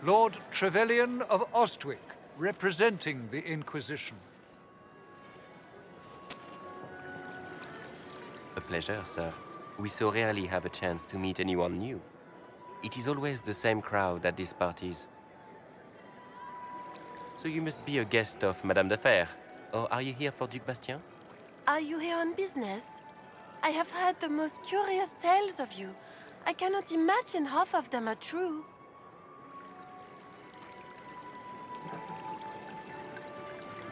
Lord Trevelyan of Ostwick, representing the Inquisition. A pleasure, sir. We so rarely have a chance to meet anyone new. It is always the same crowd at these parties. So you must be a guest of Madame De Fer. Or are you here for Duc Bastien? Are you here on business? I have heard the most curious tales of you. I cannot imagine half of them are true.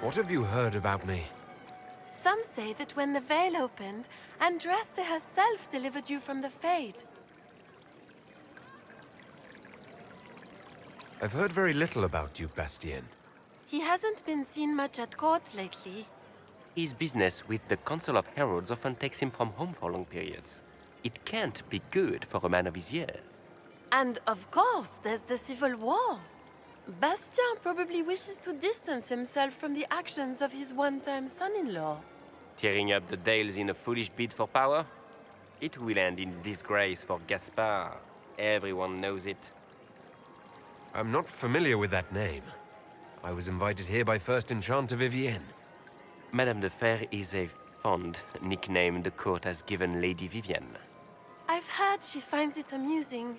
What have you heard about me? Some say that when the veil opened, Andraste herself delivered you from the Fade. I've heard very little about Duke Bastien. He hasn't been seen much at court lately. His business with the Council of Heralds often takes him from home for long periods. It can't be good for a man of his years. And of course, there's the Civil War. Bastien probably wishes to distance himself from the actions of his one-time son-in-law. Tearing up the Dales in a foolish bid for power? It will end in disgrace for Gaspard. Everyone knows it. I'm not familiar with that name. I was invited here by First Enchanter Vivienne. Madame De Fer is a fond nickname the court has given Lady Vivienne. I've heard she finds it amusing.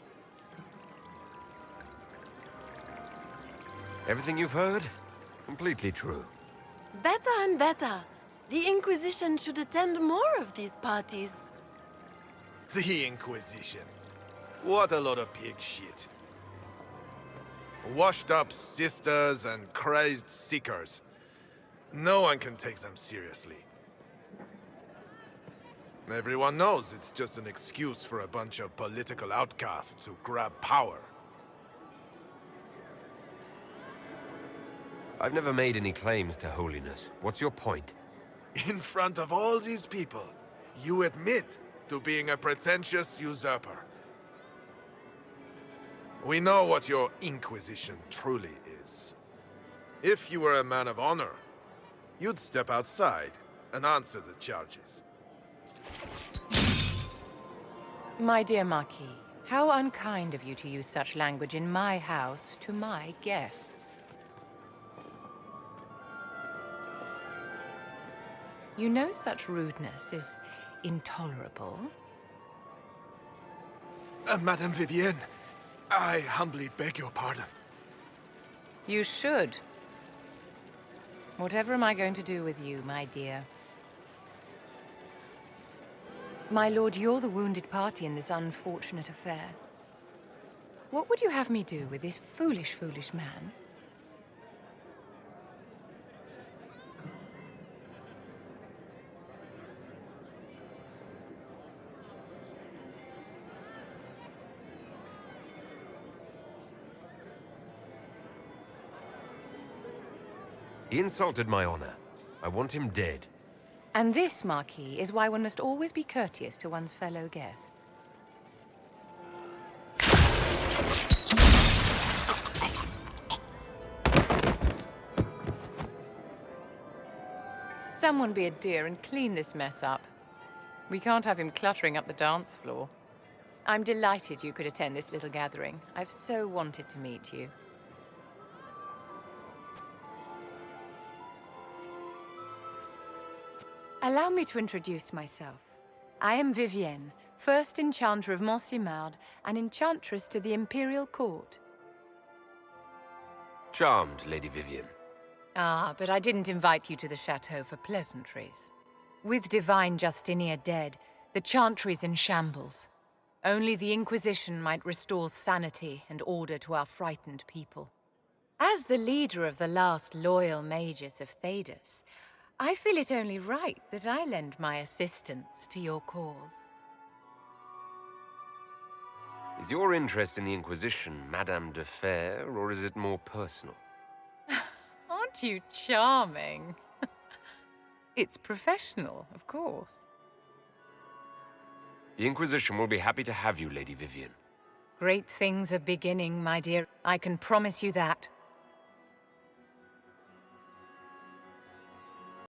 Everything you've heard? Completely true. Better and better. The Inquisition should attend more of these parties. The Inquisition. What a lot of pig shit. Washed up sisters and crazed seekers. No one can take them seriously. Everyone knows it's just an excuse for a bunch of political outcasts to grab power. I've never made any claims to holiness. What's your point? In front of all these people, you admit to being a pretentious usurper. We know what your Inquisition truly is. If you were a man of honor, you'd step outside and answer the charges. My dear Marquis, how unkind of you to use such language in my house to my guests. You know such rudeness is intolerable. Madame Vivienne, I humbly beg your pardon. You should. Whatever am I going to do with you, my dear? My lord, you're the wounded party in this unfortunate affair. What would you have me do with this foolish, foolish man? He insulted my honor. I want him dead. And this, Marquis, is why one must always be courteous to one's fellow guests. Someone be a dear and clean this mess up. We can't have him cluttering up the dance floor. I'm delighted you could attend this little gathering. I've so wanted to meet you. Allow me to introduce myself. I am Vivienne, first Enchanter of Montsimard and Enchantress to the Imperial Court. Charmed, Lady Vivienne. Ah, but I didn't invite you to the chateau for pleasantries. With Divine Justinia dead, the Chantry's in shambles. Only the Inquisition might restore sanity and order to our frightened people. As the leader of the last loyal mages of Thedas, I feel it only right that I lend my assistance to your cause. Is your interest in the Inquisition Madame De Fer, or is it more personal? Aren't you charming? It's professional, of course. The Inquisition will be happy to have you, Lady Vivienne. Great things are beginning, my dear. I can promise you that.